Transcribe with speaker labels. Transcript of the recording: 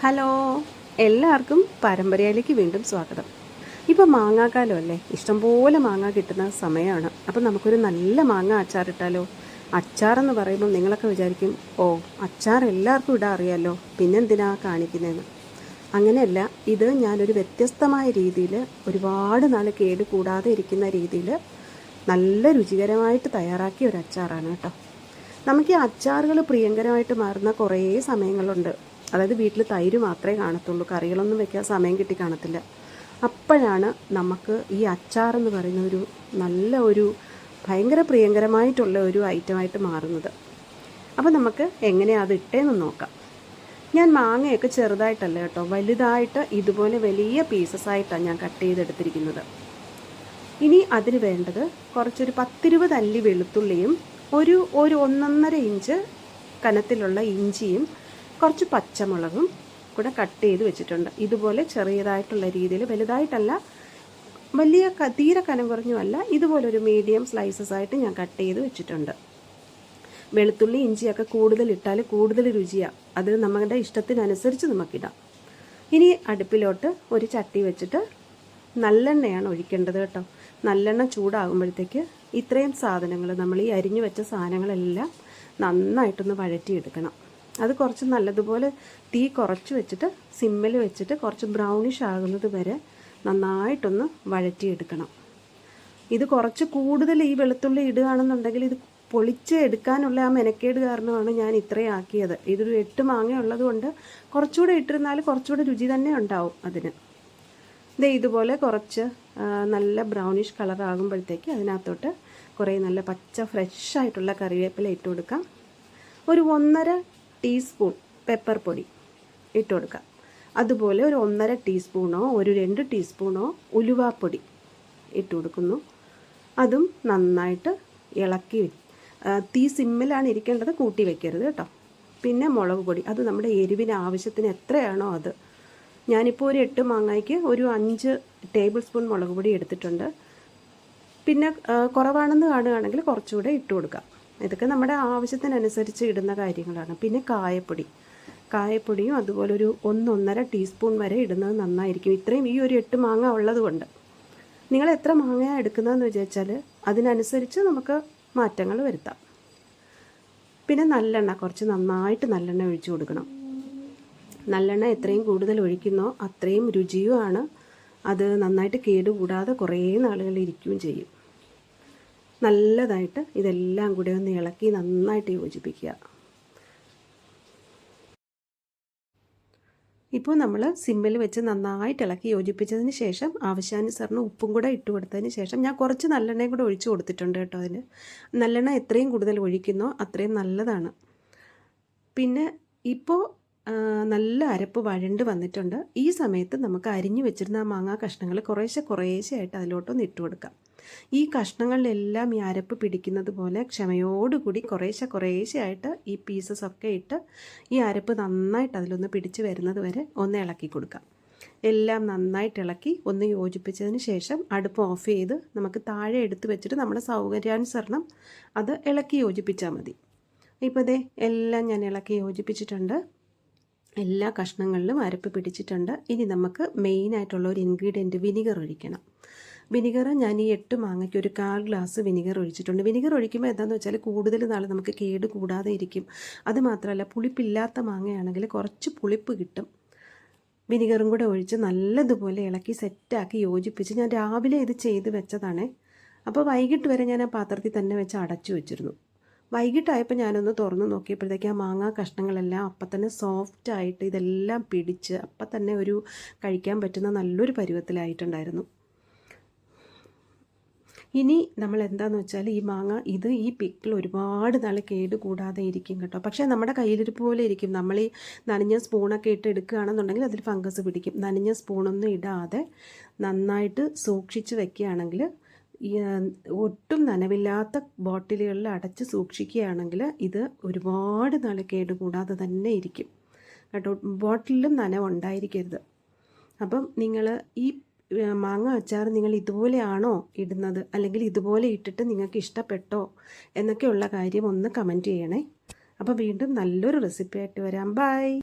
Speaker 1: Hello, എല്ലാവർക്കും പരമ്പരയിലേക്ക് വീണ്ടും സ്വാഗതം. ഇപ്പോൾ മാങ്ങാക്കാലമല്ലേ, ഇഷ്ടംപോലെ മാങ്ങ കിട്ടുന്ന സമയമാണ്. അപ്പം നമുക്കൊരു നല്ല മാങ്ങ അച്ചാറിട്ടാലോ? അച്ചാറെന്ന് പറയുമ്പോൾ നിങ്ങളൊക്കെ വിചാരിക്കും, ഓ അച്ചാർ എല്ലാവർക്കും ഇടാൻ അറിയാമല്ലോ, പിന്നെന്തിനാ കാണിക്കുന്നതെന്ന്. അങ്ങനെയല്ല, ഇത് ഞാനൊരു വ്യത്യസ്തമായ രീതിയിൽ ഒരുപാട് നാൾ കേട് കൂടാതെ ഇരിക്കുന്ന രീതിയിൽ നല്ല രുചികരമായിട്ട് തയ്യാറാക്കിയ ഒരു അച്ചാറാണ് കേട്ടോ. നമുക്ക് ഈ അച്ചാറുകൾ പ്രിയങ്കരമായിട്ട് മാറുന്ന കുറേ സമയങ്ങളുണ്ട്. അതായത് വീട്ടിൽ തൈര് മാത്രമേ കാണത്തുള്ളൂ, കറികളൊന്നും വെക്കാൻ സമയം കിട്ടി കാണത്തില്ല. അപ്പോഴാണ് നമുക്ക് ഈ അച്ചാറെന്ന് പറയുന്ന ഒരു നല്ല ഒരു ഭയങ്കര പ്രിയങ്കരമായിട്ടുള്ള ഒരു ഐറ്റമായിട്ട് മാറുന്നത്. അപ്പോൾ നമുക്ക് എങ്ങനെയാണ് അത് ഇട്ടേന്ന് നോക്കാം. ഞാൻ മാങ്ങയൊക്കെ ചെറുതായിട്ടല്ല കേട്ടോ, വലുതായിട്ട് ഇതുപോലെ വലിയ പീസസായിട്ടാണ് ഞാൻ കട്ട് ചെയ്തെടുത്തിരിക്കുന്നത്. ഇനി അതിന് വേണ്ടത് കുറച്ചൊരു 10-20 അല്ലി വെളുത്തുള്ളിയും ഒരു 1.5 ഇഞ്ച് കനത്തിലുള്ള ഇഞ്ചിയും കുറച്ച് പച്ചമുളകും കൂടെ കട്ട് ചെയ്ത് വെച്ചിട്ടുണ്ട്. ഇതുപോലെ ചെറിയതായിട്ടുള്ള രീതിയിൽ, വലുതായിട്ടല്ല, വലിയ തീരെ കനം കുറഞ്ഞുമല്ല, ഇതുപോലൊരു മീഡിയം സ്ലൈസസ് ആയിട്ട് ഞാൻ കട്ട് ചെയ്ത് വെച്ചിട്ടുണ്ട്. വെളുത്തുള്ളി ഇഞ്ചിയൊക്കെ കൂടുതൽ ഇട്ടാൽ കൂടുതൽ രുചിയാണ്. അത് നമ്മുടെ ഇഷ്ടത്തിനനുസരിച്ച് നമുക്കിടാം. ഇനി അടുപ്പിലോട്ട് ഒരു ചട്ടി വെച്ചിട്ട് നല്ലെണ്ണയാണ് ഒഴിക്കേണ്ടത് കേട്ടോ. നല്ലെണ്ണ ചൂടാകുമ്പോഴത്തേക്ക് ഇത്രയും സാധനങ്ങൾ, നമ്മൾ ഈ അരിഞ്ഞു വെച്ച സാധനങ്ങളെല്ലാം നന്നായിട്ടൊന്ന് വഴറ്റിയെടുക്കണം. അത് കുറച്ച് നല്ലതുപോലെ തീ കുറച്ച് വെച്ചിട്ട് സിമ്മിൽ വെച്ചിട്ട് കുറച്ച് ബ്രൗണിഷ് ആകുന്നത് വരെ നന്നായിട്ടൊന്ന് വഴറ്റിയെടുക്കണം. ഇത് കുറച്ച് കൂടുതൽ ഈ വെളുത്തുള്ളി ഇടുകയാണെന്നുണ്ടെങ്കിൽ ഇത് പൊളിച്ച് എടുക്കാനുള്ള ആ മെനക്കേട് കാരണമാണ് ഞാൻ ഇത്രയും ആക്കിയത്. ഇതൊരു 8 മാങ്ങ ഉള്ളത് കൊണ്ട് കുറച്ചുകൂടെ ഇട്ടിരുന്നാൽ കുറച്ചുകൂടെ രുചി തന്നെ ഉണ്ടാവും അതിന്. ഇതുപോലെ കുറച്ച് നല്ല ബ്രൗണിഷ് കളർ ആകുമ്പോഴത്തേക്ക് അതിനകത്തോട്ട് കുറേ നല്ല പച്ച ഫ്രഷ് ആയിട്ടുള്ള കറിവേപ്പില ഇട്ട് കൊടുക്കാം. ഒരു 1.5 ടീസ്പൂൺ പെപ്പർ പൊടി ഇട്ട് കൊടുക്കാം. അതുപോലെ ഒരു 1.5 ടീസ്പൂണോ ഒരു 2 ടീസ്പൂണോ ഉലുവാപ്പൊടി ഇട്ട് കൊടുക്കുന്നു. അതും നന്നായിട്ട് ഇളക്കി, തീ സിമ്മിലാണ് ഇരിക്കേണ്ടത്, കൂട്ടി വയ്ക്കരുത് കേട്ടോ. പിന്നെ മുളക് പൊടി, അത് നമ്മുടെ എരിവിന് ആവശ്യത്തിന് എത്രയാണോ അത്. ഞാനിപ്പോൾ ഒരു 8 മാങ്ങയ്ക്ക് ഒരു 5 ടേബിൾ സ്പൂൺ മുളക് പൊടി എടുത്തിട്ടുണ്ട്. പിന്നെ കുറവാണെന്ന് കാണുകയാണെങ്കിൽ കുറച്ചുകൂടെ ഇട്ട് കൊടുക്കാം. ഇതൊക്കെ നമ്മുടെ ആവശ്യത്തിനനുസരിച്ച് ഇടുന്ന കാര്യങ്ങളാണ്. പിന്നെ കായപ്പൊടിയും അതുപോലെ ഒരു 1-1.5 ടീസ്പൂൺ വരെ ഇടുന്നത് നന്നായിരിക്കും. ഇത്രയും ഈ ഒരു 8 മാങ്ങ ഉള്ളത് കൊണ്ട്. നിങ്ങൾ എത്ര മാങ്ങയാണ് എടുക്കുന്നതെന്ന് വിചാരിച്ചാൽ അതിനനുസരിച്ച് നമുക്ക് മാറ്റങ്ങൾ വരുത്താം. പിന്നെ നല്ലെണ്ണ, കുറച്ച് നന്നായിട്ട് നല്ലെണ്ണ ഒഴിച്ചു കൊടുക്കണം. നല്ലെണ്ണ എത്രയും കൂടുതൽ ഒഴിക്കുന്നോ അത്രയും രുചിയുമാണ്. അത് നന്നായിട്ട് കേടുകൂടാതെ കുറേ നാളുകൾ ഇരിക്കുകയും ചെയ്യും. നല്ലതായിട്ട് ഇതെല്ലാം കൂടെ ഒന്ന് ഇളക്കി നന്നായിട്ട് യോജിപ്പിക്കുക. ഇപ്പോൾ നമ്മൾ സിമ്മിൽ വെച്ച് നന്നായിട്ട് ഇളക്കി യോജിപ്പിച്ചതിന് ശേഷം ആവശ്യാനുസരണം ഉപ്പും കൂടെ ഇട്ട് കൊടുത്തതിന് ശേഷം ഞാൻ കുറച്ച് നല്ലെണ്ണയും കൂടെ ഒഴിച്ച് കൊടുത്തിട്ടുണ്ട് കേട്ടോ. അതിന് നല്ലെണ്ണ എത്രയും കൂടുതൽ ഒഴിക്കുന്നോ അത്രയും നല്ലതാണ്. പിന്നെ ഇപ്പോൾ നല്ല അരപ്പ് വഴണ്ട് വന്നിട്ടുണ്ട്. ഈ സമയത്ത് നമുക്ക് അരിഞ്ഞു വെച്ചിരുന്ന ആ മാങ്ങാ കഷ്ണങ്ങൾ കുറേശ്ശെയായിട്ട് അതിലോട്ടൊന്ന് ഇട്ട് കൊടുക്കാം. ഈ കഷ്ണങ്ങളിലെല്ലാം ഈ അരപ്പ് പിടിക്കുന്നത് പോലെ ക്ഷമയോടുകൂടി കുറേശ്ശെയായിട്ട് ഈ പീസസ് ഒക്കെ ഇട്ട് ഈ അരപ്പ് നന്നായിട്ട് അതിലൊന്ന് പിടിച്ച് വരുന്നത് വരെ ഒന്ന് ഇളക്കി കൊടുക്കാം. എല്ലാം നന്നായിട്ട് ഇളക്കി ഒന്ന് യോജിപ്പിച്ചതിന് ശേഷം അടുപ്പ് ഓഫ് ചെയ്ത് നമുക്ക് താഴെ എടുത്ത് വെച്ചിട്ട് നമ്മുടെ സൗകര്യാനുസരണം അത് ഇളക്കി യോജിപ്പിച്ചാൽ മതി. ഇപ്പോൾ ദേ എല്ലാം ഞാൻ ഇളക്കി യോജിപ്പിച്ചിട്ടുണ്ട്. എല്ലാ കഷ്ണങ്ങളിലും അരപ്പ് പിടിച്ചിട്ടുണ്ട്. ഇനി നമുക്ക് മെയിനായിട്ടുള്ള ഒരു ഇൻഗ്രീഡിയൻറ്റ് വിനിഗർ ഒഴിക്കണം. വിനിഗർ ഞാൻ ഈ 8 മാങ്ങയ്ക്ക് ഒരു 1/4 ഗ്ലാസ് വിനിഗർ ഒഴിച്ചിട്ടുണ്ട്. വിനിഗർ ഒഴിക്കുമ്പോൾ എന്താണെന്ന് വെച്ചാൽ കൂടുതൽ നാൾ നമുക്ക് കേട് കൂടാതെ ഇരിക്കും. അതുമാത്രമല്ല, പുളിപ്പില്ലാത്ത മാങ്ങയാണെങ്കിൽ കുറച്ച് പുളിപ്പ് കിട്ടും. വിനിഗറും കൂടെ ഒഴിച്ച് നല്ലതുപോലെ ഇളക്കി സെറ്റാക്കി യോജിപ്പിച്ച് ഞാൻ രാവിലെ ഇത് ചെയ്ത് വെച്ചതാണേ. അപ്പോൾ വൈകിട്ട് വരെ ഞാൻ ആ പാത്രത്തിൽ തന്നെ വെച്ച് അടച്ചു വെച്ചിരുന്നു. വൈകിട്ടായപ്പോൾ ഞാനൊന്ന് തുറന്ന് നോക്കിയപ്പോഴത്തേക്ക് ആ മാങ്ങാ കഷ്ണങ്ങളെല്ലാം അപ്പം തന്നെ സോഫ്റ്റായിട്ട് ഇതെല്ലാം പിടിച്ച് അപ്പം തന്നെ ഒരു കഴിക്കാൻ പറ്റുന്ന നല്ലൊരു പരുവത്തിലായിട്ടുണ്ടായിരുന്നു. ഇനി നമ്മൾ എന്താണെന്ന് വെച്ചാൽ ഈ മാങ്ങ ഈ പിക്കിൾ ഒരുപാട് നാൾ കേട് കൂടാതെ ഇരിക്കും കേട്ടോ. പക്ഷേ നമ്മുടെ കയ്യിലിരിപ്പ് പോലെ ഇരിക്കും. നമ്മൾ ഈ നനഞ്ഞ സ്പൂണൊക്കെ ഇട്ട് എടുക്കുകയാണെന്നുണ്ടെങ്കിൽ അതിൽ ഫംഗസ് പിടിക്കും. നനഞ്ഞ സ്പൂണൊന്നും ഇടാതെ നന്നായിട്ട് സൂക്ഷിച്ച് വെക്കുകയാണെങ്കിൽ, ഒട്ടും നനവില്ലാത്ത ബോട്ടിലുകളിൽ അടച്ച് സൂക്ഷിക്കുകയാണെങ്കിൽ ഇത് ഒരുപാട് നാൾ കേടുകൂടാതെ തന്നെ ഇരിക്കും കേട്ടോ. ബോട്ടിലും നനവുണ്ടായിരിക്കരുത്. അപ്പം നിങ്ങൾ ഈ മാങ്ങ അച്ചാർ നിങ്ങൾ ഇതുപോലെയാണോ ഇടുന്നത്, അല്ലെങ്കിൽ ഇതുപോലെ ഇട്ടിട്ട് നിങ്ങൾക്ക് ഇഷ്ടപ്പെട്ടോ എന്നൊക്കെയുള്ള കാര്യം ഒന്ന് കമൻറ്റ് ചെയ്യണേ. അപ്പോൾ വീണ്ടും നല്ലൊരു റെസിപ്പി ആയിട്ട് വരാം. ബൈ.